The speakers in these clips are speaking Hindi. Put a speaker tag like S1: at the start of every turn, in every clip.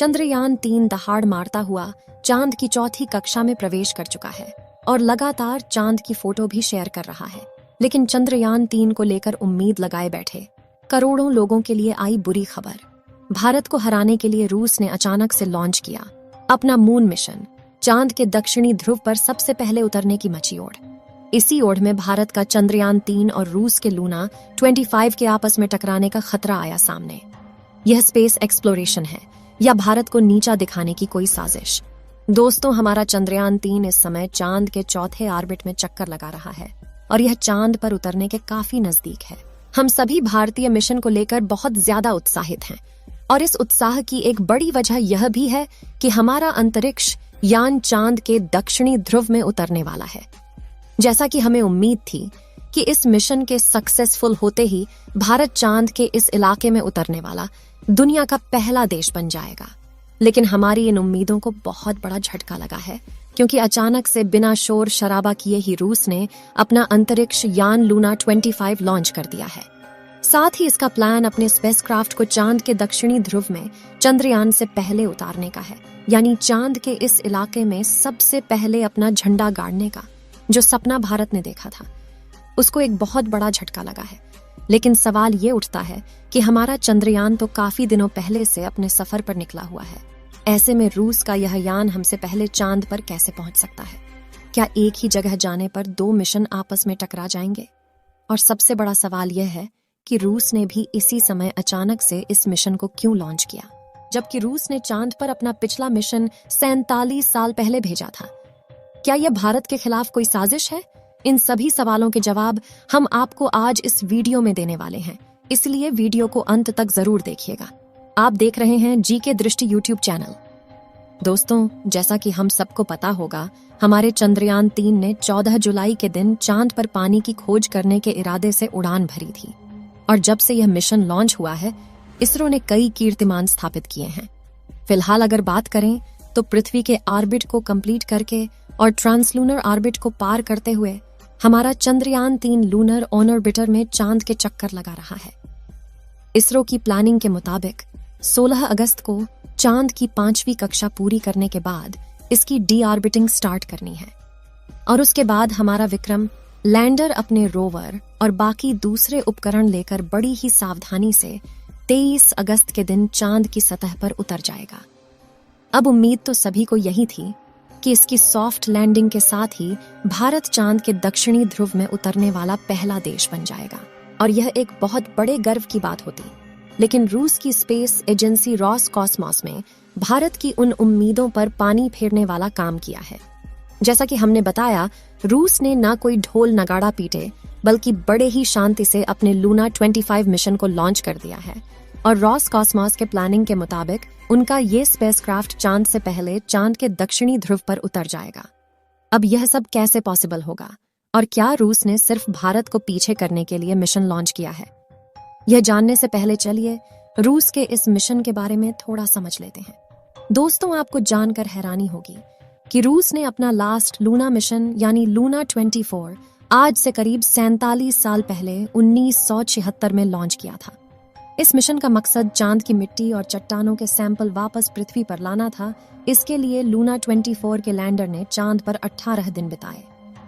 S1: चंद्रयान-3 दहाड़ मारता हुआ चांद की चौथी कक्षा में प्रवेश कर चुका है और लगातार चांद की फोटो भी शेयर कर रहा है। लेकिन चंद्रयान-3 को लेकर उम्मीद लगाए बैठे करोड़ों लोगों के लिए आई बुरी खबर। भारत को हराने के लिए रूस ने अचानक से लॉन्च किया अपना मून मिशन। चांद के दक्षिणी ध्रुव पर सबसे पहले उतरने की मची ओढ़। इसी ओढ़ में भारत का चंद्रयान-3 और रूस के लूना 25 के आपस में टकराने का खतरा आया सामने। यह स्पेस एक्सप्लोरेशन है या भारत को नीचा दिखाने की कोई साजिश? दोस्तों, हमारा चंद्रयान-3 इस समय चांद के चौथे ऑर्बिट में चक्कर लगा रहा है और यह चांद पर उतरने के काफी नजदीक है। हम सभी भारतीय मिशन को लेकर बहुत ज्यादा उत्साहित हैं और इस उत्साह की एक बड़ी वजह यह भी है कि हमारा अंतरिक्ष यान चांद के दक्षिणी ध्रुव में उतरने वाला है। जैसा कि हमें उम्मीद थी कि इस मिशन के सक्सेसफुल होते ही भारत चांद के इस इलाके में उतरने वाला दुनिया का पहला देश बन जाएगा। लेकिन हमारी इन उम्मीदों को बहुत बड़ा झटका लगा है, क्योंकि अचानक से बिना शोर शराबा किए ही रूस ने अपना अंतरिक्ष यान लूना 25 लॉन्च कर दिया है। साथ ही इसका प्लान अपने स्पेसक्राफ्ट को चांद के दक्षिणी ध्रुव में चंद्रयान से पहले उतारने का है, यानी चांद के इस इलाके में सबसे पहले अपना झंडा गाड़ने का। जो सपना भारत ने देखा था उसको एक बहुत बड़ा झटका लगा है। लेकिन सवाल ये उठता है कि हमारा चंद्रयान तो काफी दिनों पहले से अपने सफर पर निकला हुआ है। ऐसे में रूस का यह यान हमसे पहले चांद पर कैसे पहुंच सकता है? क्या एक ही जगह जाने पर 2 मिशन आपस में टकरा जाएंगे? और सबसे बड़ा सवाल यह है कि रूस ने भी इसी समय अचानक से इस मिशन को क्यों लॉन्च किया, जबकि रूस ने चांद पर अपना पिछला मिशन 47 साल पहले भेजा था। क्या यह भारत के खिलाफ कोई साजिश है? इन सभी सवालों के जवाब हम आपको आज इस वीडियो में देने वाले हैं, इसलिए वीडियो को अंत तक जरूर देखिएगा। आप देख रहे हैं जीके दृष्टि यूट्यूब चैनल। दोस्तों, जैसा कि हम सबको पता होगा, हमारे चंद्रयान-3 ने 14 जुलाई के दिन चांद पर पानी की खोज करने के इरादे से उड़ान भरी थी और जब से यह मिशन लॉन्च हुआ है, इसरो ने कई कीर्तिमान स्थापित किए हैं। फिलहाल अगर बात करें तो पृथ्वी के ऑर्बिट को कंप्लीट करके और ट्रांसलूनर ऑर्बिट को पार करते हुए हमारा चंद्रयान-3 लूनर ऑन ऑर्बिटर में चांद के चक्कर लगा रहा है। इसरो की प्लानिंग के मुताबिक 16 अगस्त को चांद की 5वीं कक्षा पूरी करने के बाद इसकी डी ऑर्बिटिंग स्टार्ट करनी है और उसके बाद हमारा विक्रम लैंडर अपने रोवर और बाकी दूसरे उपकरण लेकर बड़ी ही सावधानी से 23 अगस्त के दिन चांद की सतह पर उतर जाएगा। अब उम्मीद तो सभी को यही थी कि इसकी सॉफ्ट लैंडिंग के साथ ही भारत चांद के दक्षिणी ध्रुव में उतरने वाला पहला देश बन जाएगा और यह एक बहुत बड़े गर्व की बात होती। लेकिन रूस की स्पेस एजेंसी रॉसकॉस्मॉस में भारत की उन उम्मीदों पर पानी फेरने वाला काम किया है। जैसा कि हमने बताया, रूस ने ना कोई ढोल नगाड़ा पीटे बल्कि बड़े ही शांति से अपने लूना 25 मिशन को लॉन्च कर दिया है और रॉसकॉस्मॉस के प्लानिंग के मुताबिक उनका ये स्पेसक्राफ्ट चांद से पहले चांद के दक्षिणी ध्रुव पर उतर जाएगा। अब यह सब कैसे पॉसिबल होगा और क्या रूस ने सिर्फ भारत को पीछे करने के लिए मिशन लॉन्च किया है? यह जानने से पहले चलिए रूस के इस मिशन के बारे में थोड़ा समझ लेते हैं। दोस्तों, आपको जानकर हैरानी होगी कि रूस ने अपना लास्ट लूना मिशन यानी लूना 24 आज से करीब 47 साल पहले 1976 में लॉन्च किया था। इस मिशन का मकसद चांद की मिट्टी और चट्टानों के सैंपल वापस पृथ्वी पर लाना था। इसके लिए लूना 24 के लैंडर ने चांद पर 18 दिन बिताए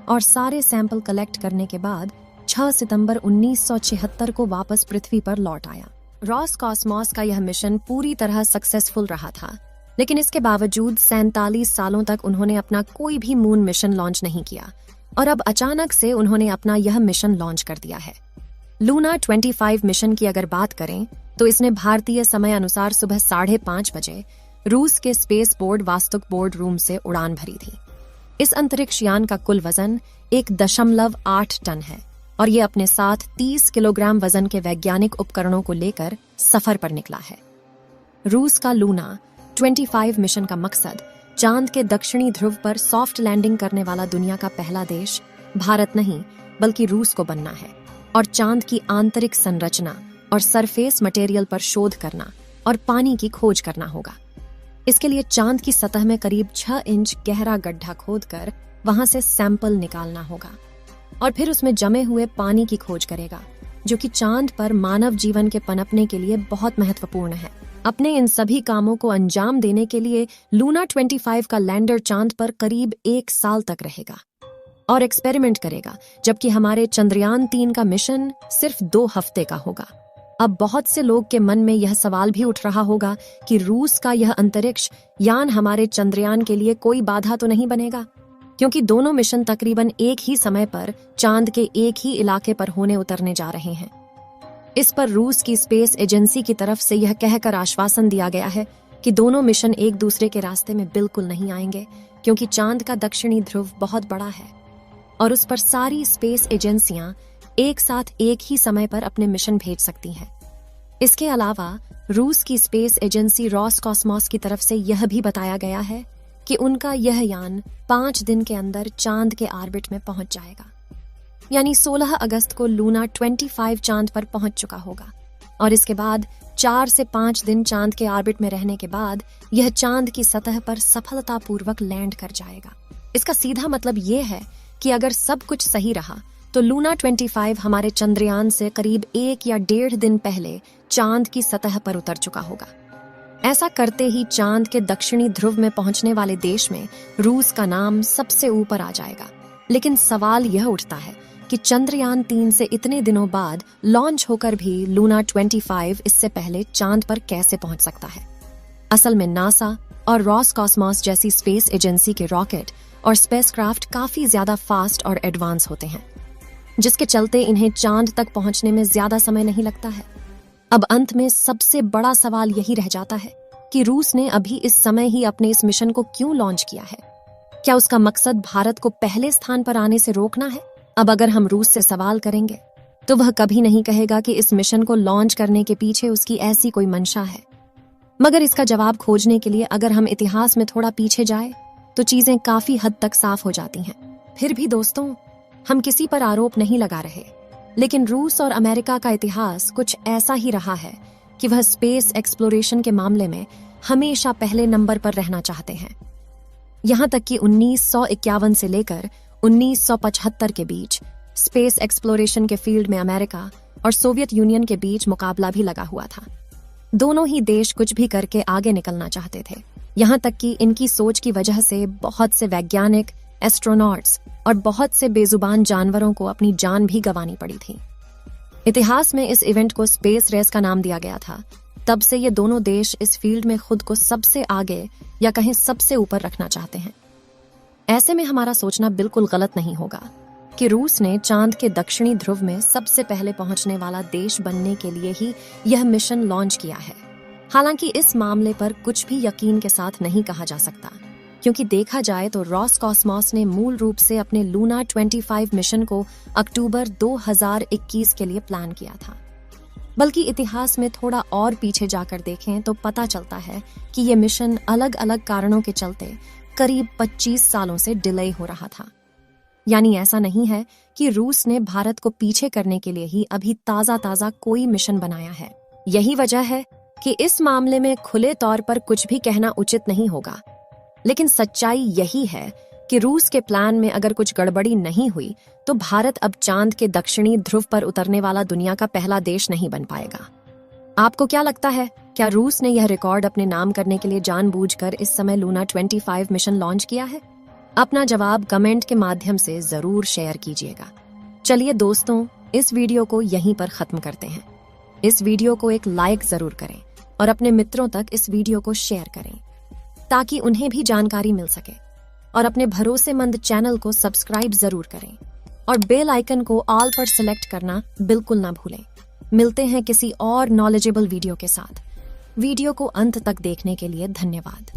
S1: और सारे सैंपल कलेक्ट करने के बाद 6 सितंबर 1976 को वापस पृथ्वी पर लौट आया। रॉसकॉस्मॉस का यह मिशन पूरी तरह सक्सेसफुल रहा था, लेकिन इसके बावजूद 47 सालों तक उन्होंने अपना कोई भी मून मिशन लॉन्च नहीं किया और अब अचानक से उन्होंने अपना यह मिशन लॉन्च कर दिया है। लूना 25 मिशन की अगर बात करें तो इसने भारतीय समय अनुसार सुबह 5:30 बजे रूस के स्पेस बोर्ड वास्तुक बोर्ड रूम से उड़ान भरी थी। इस अंतरिक्ष यान का कुल वजन 1.8 टन है और ये अपने साथ 30 किलोग्राम वजन के वैज्ञानिक उपकरणों को लेकर सफर पर निकला है। रूस का लूना 25 मिशन का मकसद चांद के दक्षिणी ध्रुव पर सॉफ्ट लैंडिंग करने वाला दुनिया का पहला देश भारत नहीं बल्कि रूस को बनना है और चांद की आंतरिक संरचना और सरफेस मटेरियल पर शोध करना और पानी की खोज करना होगा। इसके लिए चांद की सतह में करीब 6 इंच गहरा गड्ढा खोदकर वहां से सैंपल निकालना होगा और फिर उसमें जमे हुए पानी की खोज करेगा, जो कि चांद पर मानव जीवन के पनपने के लिए बहुत महत्वपूर्ण है। अपने इन सभी कामों को अंजाम देने के लिए लूना 25 का लैंडर चांद पर करीब 1 साल तक रहेगा और एक्सपेरिमेंट करेगा, जबकि हमारे चंद्रयान 3 का मिशन सिर्फ 2 हफ्ते का होगा। अब बहुत से लोग के मन में यह सवाल भी उठ रहा होगा कि रूस का यह अंतरिक्ष यान हमारे चंद्रयान के लिए कोई बाधा तो नहीं बनेगा, क्योंकि दोनों मिशन तकरीबन एक ही समय पर चांद के एक ही इलाके पर होने उतरने जा रहे हैं। इस पर रूस की स्पेस एजेंसी की तरफ से यह कहकर आश्वासन दिया गया है कि दोनों मिशन एक दूसरे के रास्ते में बिल्कुल नहीं आएंगे, क्योंकि चांद का दक्षिणी ध्रुव बहुत बड़ा है और उस पर सारी स्पेस एजेंसियां एक साथ एक ही समय पर अपने मिशन भेज सकती हैं। इसके अलावा रूस की स्पेस एजेंसी रॉसकॉस्मोस की तरफ से यह भी बताया गया है कि उनका यह यान 5 दिन के अंदर चांद के ऑर्बिट में पहुंच जाएगा, यानी 16 अगस्त को लूना 25 चांद पर पहुंच चुका होगा और इसके बाद 4 से 5 दिन चांद के ऑर्बिट में रहने के बाद यह चांद की सतह पर सफलतापूर्वक लैंड कर जाएगा। इसका सीधा मतलब यह है कि अगर सब कुछ सही रहा तो लूना 25 हमारे चंद्रयान से करीब 1 या 1.5 दिन पहले चांद की सतह पर उतर चुका होगा। ऐसा करते ही चांद के दक्षिणी ध्रुव में पहुंचने वाले देश में रूस का नाम सबसे ऊपर आ जाएगा। लेकिन सवाल यह उठता है कि चंद्रयान 3 से इतने दिनों बाद लॉन्च होकर भी लूना 25 इससे पहले चांद पर कैसे पहुंच सकता है। असल में नासा और रॉसकॉस्मोस जैसी स्पेस एजेंसी के रॉकेट और स्पेसक्राफ्ट काफी ज्यादा फास्ट और एडवांस होते हैं, जिसके चलते इन्हें चांद तक पहुंचने में ज्यादा समय नहीं लगता है। अब अंत में सबसे बड़ा सवाल यही रह जाता है कि रूस ने अभी इस समय ही अपने इस मिशन को क्यों लॉन्च किया है। क्या उसका मकसद भारत को पहले स्थान पर आने से रोकना है? अब अगर हम रूस से सवाल करेंगे तो वह कभी नहीं कहेगा कि इस मिशन को लॉन्च करने के पीछे उसकी ऐसी कोई मंशा है। मगर इसका जवाब खोजने के लिए अगर हम इतिहास में थोड़ा पीछे जाए तो चीजें काफी हद तक साफ हो जाती हैं। फिर भी दोस्तों, हम किसी पर आरोप नहीं लगा रहे, लेकिन रूस और अमेरिका का इतिहास कुछ ऐसा ही रहा है कि वह स्पेस एक्सप्लोरेशन के मामले में हमेशा पहले नंबर पर रहना चाहते हैं। यहां तक कि 1951 से लेकर 1975 के बीच स्पेस एक्सप्लोरेशन के फील्ड में अमेरिका और सोवियत यूनियन के बीच मुकाबला भी लगा हुआ था। दोनों ही देश कुछ भी करके आगे निकलना चाहते थे। यहां तक कि इनकी सोच की वजह से बहुत से वैज्ञानिक, एस्ट्रोनॉट्स और बहुत से बेजुबान जानवरों को अपनी जान भी गंवानी पड़ी थी। इतिहास में इस इवेंट को स्पेस रेस का नाम दिया गया था। तब से ये दोनों देश इस फील्ड में खुद को सबसे आगे या कहें सबसे ऊपर रखना चाहते हैं। ऐसे में हमारा सोचना बिल्कुल गलत नहीं होगा कि रूस ने चांद के दक्षिणी ध्रुव में सबसे पहले पहुंचने वाला देश बनने के लिए ही यह मिशन लॉन्च किया है। हालांकि इस मामले पर कुछ भी यकीन के साथ नहीं कहा जा सकता, क्योंकि देखा जाए तो रॉसकॉस्मोस ने मूल रूप से अपने लूना 25 मिशन को अक्टूबर 2021 के लिए प्लान किया था। बल्कि इतिहास में थोड़ा और पीछे जाकर देखें तो पता चलता है कि ये मिशन अलग अलग कारणों के चलते करीब 25 सालों से डिले हो रहा था। यानी ऐसा नहीं है कि रूस ने भारत को पीछे करने के लिए ही अभी ताजा कोई मिशन बनाया है। यही वजह है कि इस मामले में खुले तौर पर कुछ भी कहना उचित नहीं होगा। लेकिन सच्चाई यही है कि रूस के प्लान में अगर कुछ गड़बड़ी नहीं हुई तो भारत अब चांद के दक्षिणी ध्रुव पर उतरने वाला दुनिया का पहला देश नहीं बन पाएगा। आपको क्या लगता है, क्या रूस ने यह रिकॉर्ड अपने नाम करने के लिए जानबूझकर इस समय लूना 25 मिशन लॉन्च किया है? अपना जवाब कमेंट के माध्यम से जरूर शेयर कीजिएगा। चलिए दोस्तों, इस वीडियो को यहीं पर खत्म करते हैं। इस वीडियो को एक लाइक जरूर करें और अपने मित्रों तक इस वीडियो को शेयर करें ताकि उन्हें भी जानकारी मिल सके, और अपने भरोसेमंद चैनल को सब्सक्राइब जरूर करें और बेल आइकन को ऑल पर सिलेक्ट करना बिल्कुल ना भूलें। मिलते हैं किसी और नॉलेजेबल वीडियो के साथ। वीडियो को अंत तक देखने के लिए धन्यवाद।